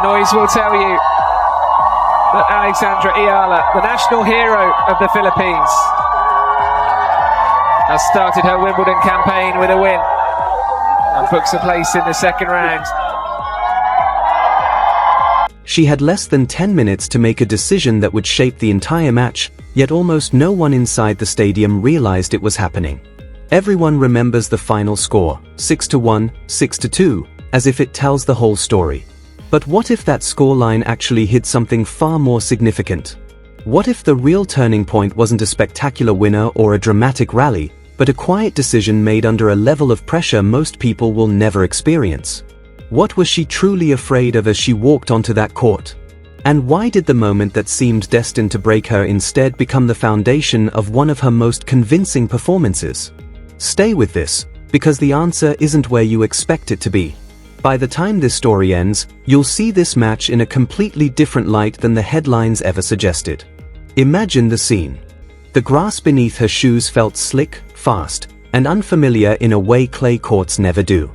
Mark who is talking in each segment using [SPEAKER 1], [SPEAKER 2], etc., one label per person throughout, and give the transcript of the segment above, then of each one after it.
[SPEAKER 1] noise will tell you that Alexandra Eala, the national hero of the Philippines, has started her Wimbledon campaign with a win and books a place in the second round.
[SPEAKER 2] She had less than 10 minutes to make a decision that would shape the entire match, yet almost no one inside the stadium realized it was happening. Everyone remembers the final score, 6-1, 6-2, as if it tells the whole story. But what if that scoreline actually hid something far more significant? What if the real turning point wasn't a spectacular winner or a dramatic rally, but a quiet decision made under a level of pressure most people will never experience? What was she truly afraid of as she walked onto that court? And why did the moment that seemed destined to break her instead become the foundation of one of her most convincing performances? Stay with this, because the answer isn't where you expect it to be. By the time this story ends, you'll see this match in a completely different light than the headlines ever suggested. Imagine the scene. The grass beneath her shoes felt slick, fast, and unfamiliar in a way clay courts never do.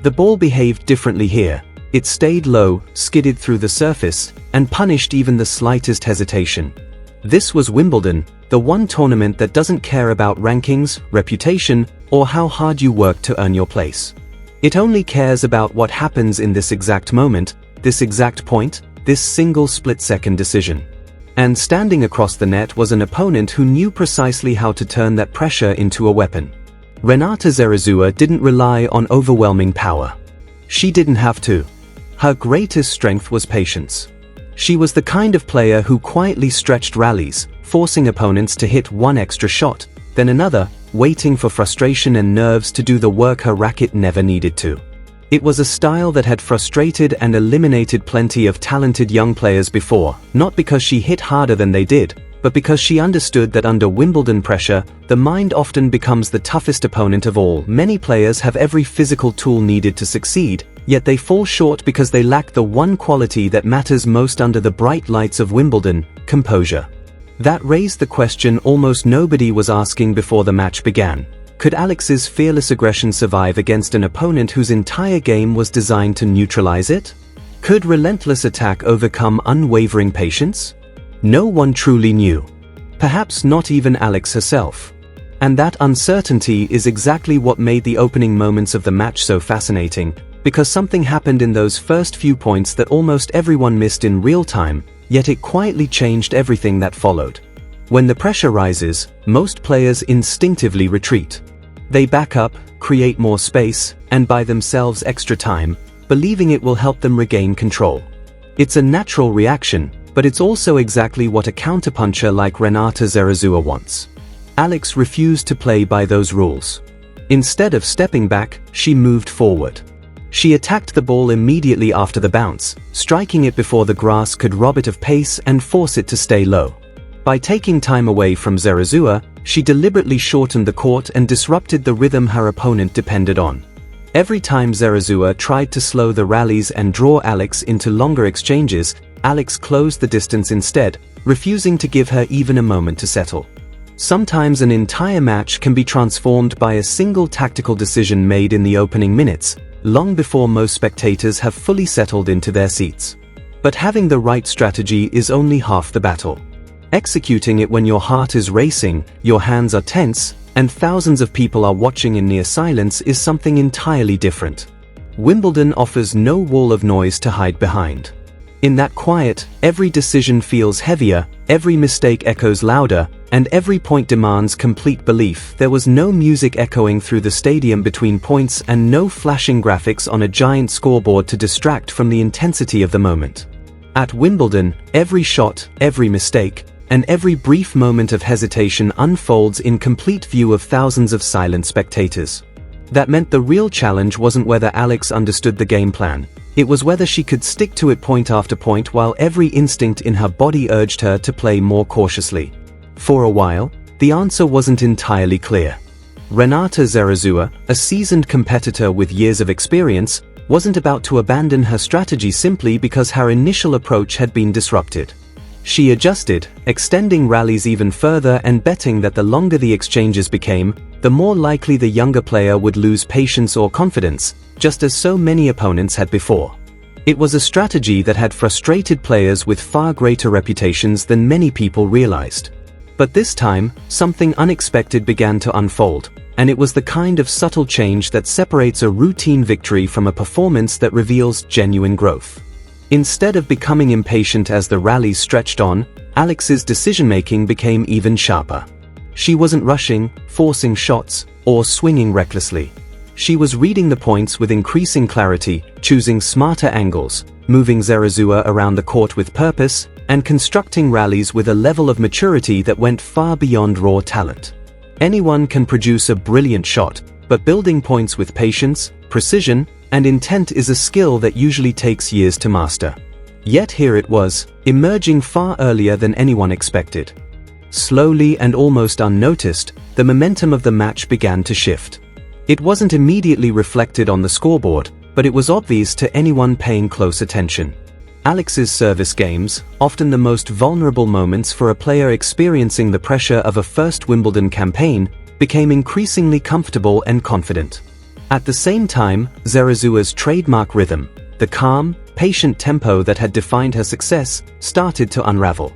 [SPEAKER 2] The ball behaved differently here. It stayed low, skidded through the surface, and punished even the slightest hesitation. This was Wimbledon, the one tournament that doesn't care about rankings, reputation, or how hard you work to earn your place. It only cares about what happens in this exact moment, this exact point, this single split-second decision. And standing across the net was an opponent who knew precisely how to turn that pressure into a weapon. Renata Zarazúa didn't rely on overwhelming power. She didn't have to. Her greatest strength was patience. She was the kind of player who quietly stretched rallies, forcing opponents to hit one extra shot, then another, waiting for frustration and nerves to do the work her racket never needed to. It was a style that had frustrated and eliminated plenty of talented young players before, not because she hit harder than they did, but because she understood that under Wimbledon pressure, the mind often becomes the toughest opponent of all. Many players have every physical tool needed to succeed, yet they fall short because they lack the one quality that matters most under the bright lights of Wimbledon: composure. That raised the question almost nobody was asking before the match began. Could Alex's fearless aggression survive against an opponent whose entire game was designed to neutralize it? Could relentless attack overcome unwavering patience? No one truly knew. Perhaps not even Alex herself. And that uncertainty is exactly what made the opening moments of the match so fascinating, because something happened in those first few points that almost everyone missed in real time, yet it quietly changed everything that followed. When the pressure rises, most players instinctively retreat. They back up, create more space, and buy themselves extra time, believing it will help them regain control. It's a natural reaction, but it's also exactly what a counterpuncher like Renata Zarazúa wants. Alex refused to play by those rules. Instead of stepping back, she moved forward. She attacked the ball immediately after the bounce, striking it before the grass could rob it of pace and force it to stay low. By taking time away from Zarazúa, she deliberately shortened the court and disrupted the rhythm her opponent depended on. Every time Zarazúa tried to slow the rallies and draw Alex into longer exchanges, Alex closed the distance instead, refusing to give her even a moment to settle. Sometimes an entire match can be transformed by a single tactical decision made in the opening minutes, long before most spectators have fully settled into their seats. But having the right strategy is only half the battle. Executing it when your heart is racing, your hands are tense, and thousands of people are watching in near silence is something entirely different. Wimbledon offers no wall of noise to hide behind. In that quiet, every decision feels heavier, every mistake echoes louder, and every point demands complete belief. There was no music echoing through the stadium between points and no flashing graphics on a giant scoreboard to distract from the intensity of the moment. At Wimbledon, every shot, every mistake, and every brief moment of hesitation unfolds in complete view of thousands of silent spectators. That meant the real challenge wasn't whether Alex understood the game plan. It was whether she could stick to it point after point while every instinct in her body urged her to play more cautiously. For a while, the answer wasn't entirely clear. Renata Zarazúa, a seasoned competitor with years of experience, wasn't about to abandon her strategy simply because her initial approach had been disrupted. She adjusted, extending rallies even further and betting that the longer the exchanges became, the more likely the younger player would lose patience or confidence, just as so many opponents had before. It was a strategy that had frustrated players with far greater reputations than many people realized. But this time, something unexpected began to unfold, and it was the kind of subtle change that separates a routine victory from a performance that reveals genuine growth. Instead of becoming impatient as the rallies stretched on, Alex's decision-making became even sharper. She wasn't rushing, forcing shots, or swinging recklessly. She was reading the points with increasing clarity, choosing smarter angles, moving Zarazúa around the court with purpose, and constructing rallies with a level of maturity that went far beyond raw talent. Anyone can produce a brilliant shot, but building points with patience, precision, and intent is a skill that usually takes years to master. Yet here it was, emerging far earlier than anyone expected. Slowly and almost unnoticed, the momentum of the match began to shift. It wasn't immediately reflected on the scoreboard, but it was obvious to anyone paying close attention. Alex's service games, often the most vulnerable moments for a player experiencing the pressure of a first Wimbledon campaign, became increasingly comfortable and confident. At the same time, Zarazúa's trademark rhythm, the calm, patient tempo that had defined her success, started to unravel.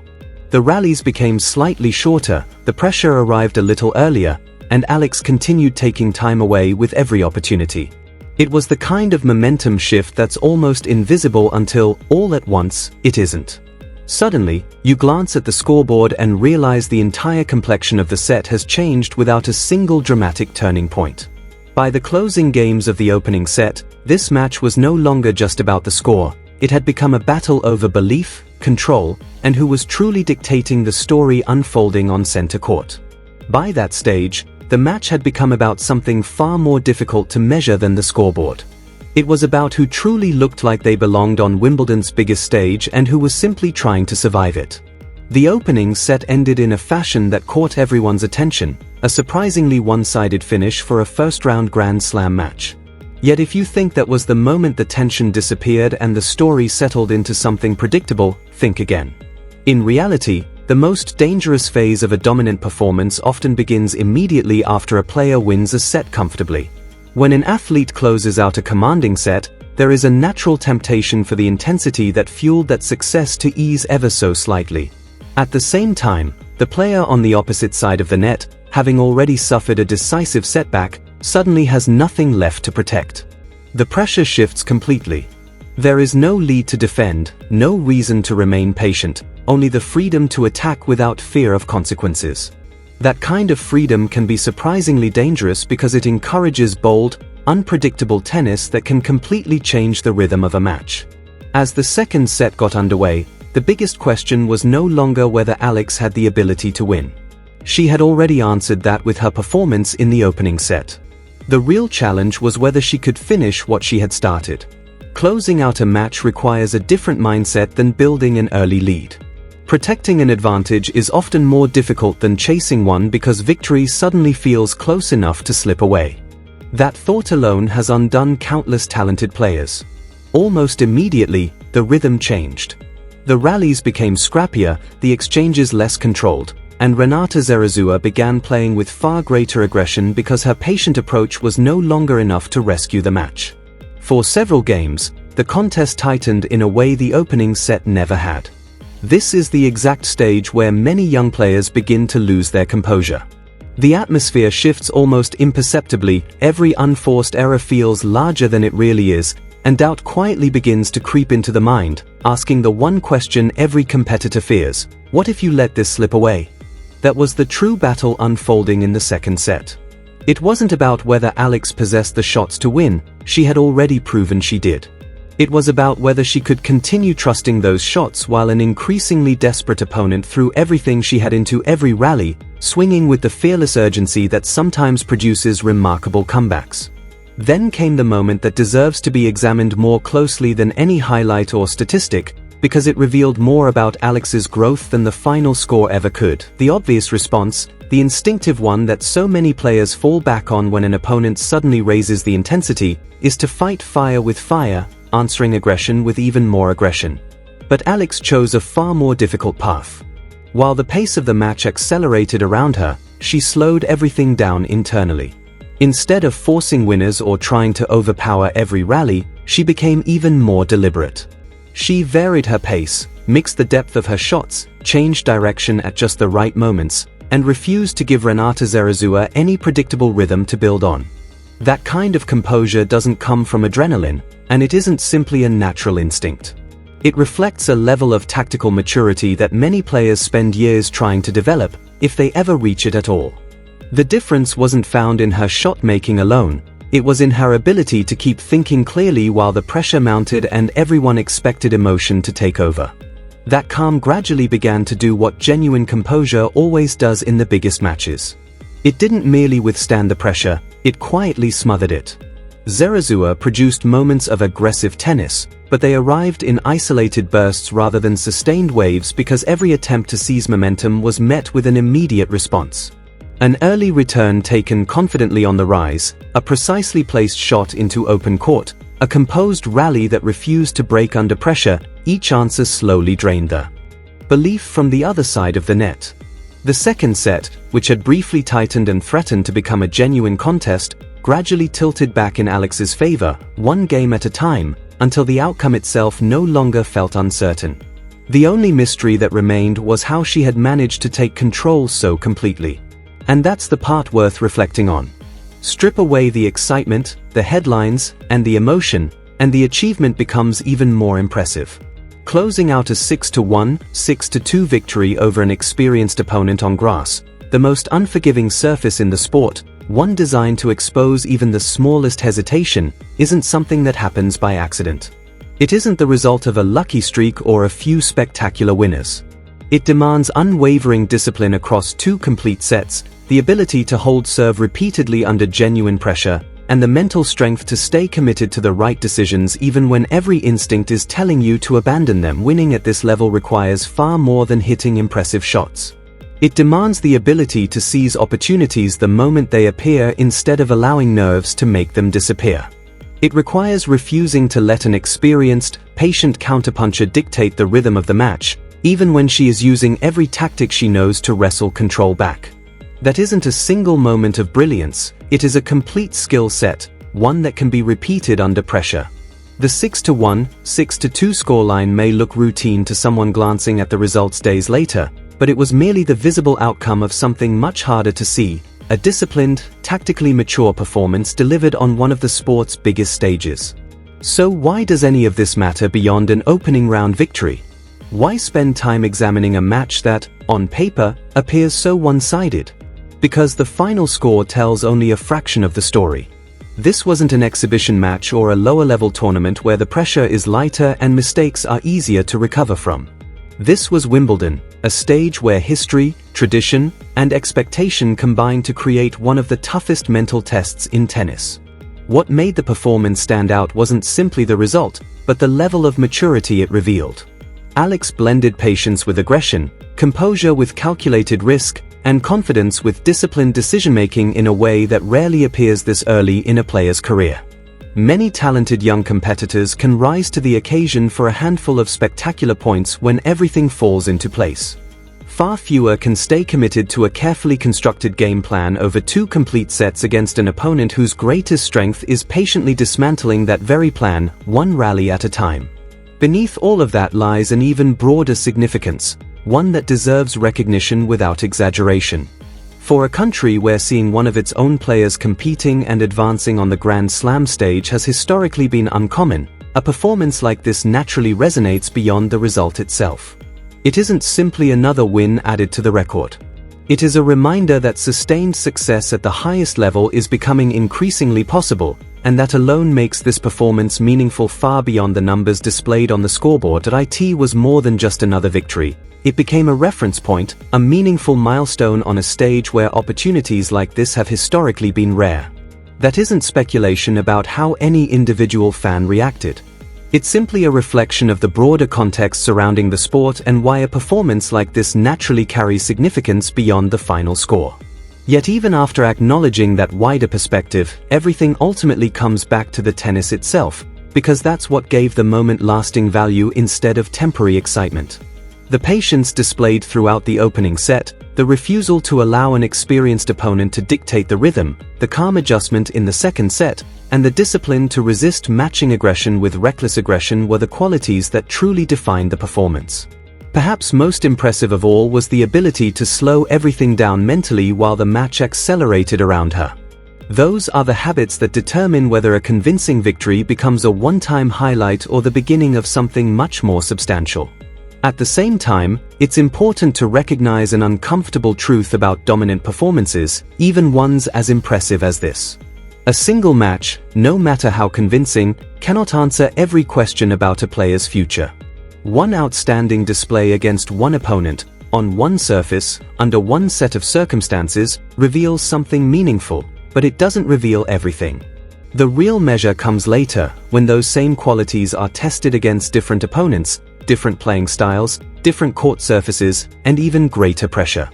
[SPEAKER 2] The rallies became slightly shorter, the pressure arrived a little earlier, and Alex continued taking time away with every opportunity. It was the kind of momentum shift that's almost invisible until, all at once, it isn't. Suddenly, you glance at the scoreboard and realize the entire complexion of the set has changed without a single dramatic turning point. By the closing games of the opening set, this match was no longer just about the score. It had become a battle over belief, control, and who was truly dictating the story unfolding on center court. By that stage, the match had become about something far more difficult to measure than the scoreboard. It was about who truly looked like they belonged on Wimbledon's biggest stage and who was simply trying to survive it. The opening set ended in a fashion that caught everyone's attention, a surprisingly one-sided finish for a first-round Grand Slam match. Yet if you think that was the moment the tension disappeared and the story settled into something predictable, think again. In reality, the most dangerous phase of a dominant performance often begins immediately after a player wins a set comfortably. When an athlete closes out a commanding set, there is a natural temptation for the intensity that fueled that success to ease ever so slightly. At the same time, the player on the opposite side of the net, having already suffered a decisive setback, suddenly has nothing left to protect. The pressure shifts completely. There is no lead to defend, no reason to remain patient, only the freedom to attack without fear of consequences. That kind of freedom can be surprisingly dangerous because it encourages bold, unpredictable tennis that can completely change the rhythm of a match. As the second set got underway, the biggest question was no longer whether Alex had the ability to win. She had already answered that with her performance in the opening set. The real challenge was whether she could finish what she had started. Closing out a match requires a different mindset than building an early lead. Protecting an advantage is often more difficult than chasing one because victory suddenly feels close enough to slip away. That thought alone has undone countless talented players. Almost immediately, the rhythm changed. The rallies became scrappier, the exchanges less controlled, and Renata Zarazúa began playing with far greater aggression because her patient approach was no longer enough to rescue the match. For several games, the contest tightened in a way the opening set never had. This is the exact stage where many young players begin to lose their composure. The atmosphere shifts almost imperceptibly, every unforced error feels larger than it really is, and doubt quietly begins to creep into the mind, asking the one question every competitor fears: what if you let this slip away? That was the true battle unfolding in the second set. It wasn't about whether Alex possessed the shots to win, she had already proven she did. It was about whether she could continue trusting those shots while an increasingly desperate opponent threw everything she had into every rally, swinging with the fearless urgency that sometimes produces remarkable comebacks. Then came the moment that deserves to be examined more closely than any highlight or statistic, because it revealed more about Alex's growth than the final score ever could. The obvious response, the instinctive one that so many players fall back on when an opponent suddenly raises the intensity, is to fight fire with fire, answering aggression with even more aggression. But Alex chose a far more difficult path. While the pace of the match accelerated around her, she slowed everything down internally. Instead of forcing winners or trying to overpower every rally, she became even more deliberate. She varied her pace, mixed the depth of her shots, changed direction at just the right moments, and refused to give Renata Zarazúa any predictable rhythm to build on. That kind of composure doesn't come from adrenaline, and it isn't simply a natural instinct. It reflects a level of tactical maturity that many players spend years trying to develop, if they ever reach it at all. The difference wasn't found in her shot-making alone, it was in her ability to keep thinking clearly while the pressure mounted and everyone expected emotion to take over. That calm gradually began to do what genuine composure always does in the biggest matches. It didn't merely withstand the pressure, it quietly smothered it. Zarazúa produced moments of aggressive tennis, but they arrived in isolated bursts rather than sustained waves because every attempt to seize momentum was met with an immediate response. An early return taken confidently on the rise, a precisely placed shot into open court, a composed rally that refused to break under pressure, each answer slowly drained the belief from the other side of the net. The second set, which had briefly tightened and threatened to become a genuine contest, gradually tilted back in Alex's favor, one game at a time, until the outcome itself no longer felt uncertain. The only mystery that remained was how she had managed to take control so completely. And that's the part worth reflecting on. Strip away the excitement, the headlines, and the emotion, and the achievement becomes even more impressive. Closing out a 6-1, 6-2 victory over an experienced opponent on grass, the most unforgiving surface in the sport, one designed to expose even the smallest hesitation, isn't something that happens by accident. It isn't the result of a lucky streak or a few spectacular winners. It demands unwavering discipline across 2 complete sets, the ability to hold serve repeatedly under genuine pressure, and the mental strength to stay committed to the right decisions even when every instinct is telling you to abandon them. Winning at this level requires far more than hitting impressive shots. It demands the ability to seize opportunities the moment they appear instead of allowing nerves to make them disappear. It requires refusing to let an experienced, patient counterpuncher dictate the rhythm of the match, even when she is using every tactic she knows to wrestle control back. That isn't a single moment of brilliance, it is a complete skill set, one that can be repeated under pressure. The 6-1, 6-2 scoreline may look routine to someone glancing at the results days later, but it was merely the visible outcome of something much harder to see, a disciplined, tactically mature performance delivered on one of the sport's biggest stages. So why does any of this matter beyond an opening round victory? Why spend time examining a match that, on paper, appears so one-sided? Because the final score tells only a fraction of the story. This wasn't an exhibition match or a lower-level tournament where the pressure is lighter and mistakes are easier to recover from. This was Wimbledon, a stage where history, tradition, and expectation combined to create one of the toughest mental tests in tennis. What made the performance stand out wasn't simply the result, but the level of maturity it revealed. Alex blended patience with aggression, composure with calculated risk, and confidence with disciplined decision-making in a way that rarely appears this early in a player's career. Many talented young competitors can rise to the occasion for a handful of spectacular points when everything falls into place. Far fewer can stay committed to a carefully constructed game plan over 2 complete sets against an opponent whose greatest strength is patiently dismantling that very plan, one rally at a time. Beneath all of that lies an even broader significance, one that deserves recognition without exaggeration. For a country where seeing one of its own players competing and advancing on the Grand Slam stage has historically been uncommon, a performance like this naturally resonates beyond the result itself. It isn't simply another win added to the record. It is a reminder that sustained success at the highest level is becoming increasingly possible, and that alone makes this performance meaningful far beyond the numbers displayed on the scoreboard. It was more than just another victory. It became a reference point, a meaningful milestone on a stage where opportunities like this have historically been rare. That isn't speculation about how any individual fan reacted. It's simply a reflection of the broader context surrounding the sport and why a performance like this naturally carries significance beyond the final score. Yet even after acknowledging that wider perspective, everything ultimately comes back to the tennis itself, because that's what gave the moment lasting value instead of temporary excitement. The patience displayed throughout the opening set, the refusal to allow an experienced opponent to dictate the rhythm, the calm adjustment in the second set, and the discipline to resist matching aggression with reckless aggression were the qualities that truly defined the performance. Perhaps most impressive of all was the ability to slow everything down mentally while the match accelerated around her. Those are the habits that determine whether a convincing victory becomes a one-time highlight or the beginning of something much more substantial. At the same time, it's important to recognize an uncomfortable truth about dominant performances, even ones as impressive as this. A single match, no matter how convincing, cannot answer every question about a player's future. One outstanding display against one opponent, on one surface, under one set of circumstances, reveals something meaningful, but it doesn't reveal everything. The real measure comes later, when those same qualities are tested against different opponents, different playing styles, different court surfaces, and even greater pressure.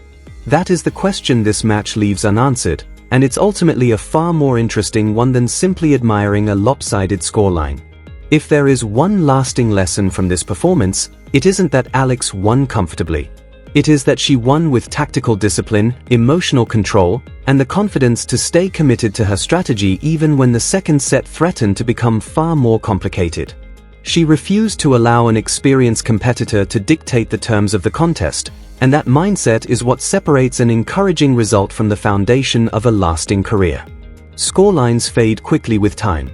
[SPEAKER 2] That is the question this match leaves unanswered, and it's ultimately a far more interesting one than simply admiring a lopsided scoreline. If there is one lasting lesson from this performance, it isn't that Alex won comfortably. It is that she won with tactical discipline, emotional control, and the confidence to stay committed to her strategy even when the second set threatened to become far more complicated. She refused to allow an experienced competitor to dictate the terms of the contest, and that mindset is what separates an encouraging result from the foundation of a lasting career. Scorelines fade quickly with time.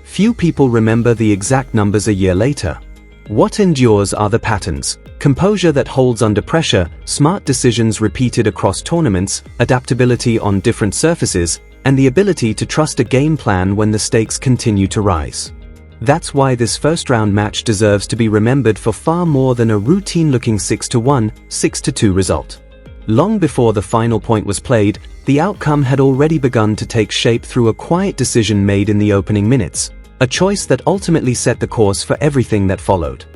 [SPEAKER 2] Few people remember the exact numbers a year later. What endures are the patterns: composure that holds under pressure, smart decisions repeated across tournaments, adaptability on different surfaces, and the ability to trust a game plan when the stakes continue to rise. That's why this first-round match deserves to be remembered for far more than a routine-looking 6-1, 6-2 result. Long before the final point was played, the outcome had already begun to take shape through a quiet decision made in the opening minutes, a choice that ultimately set the course for everything that followed.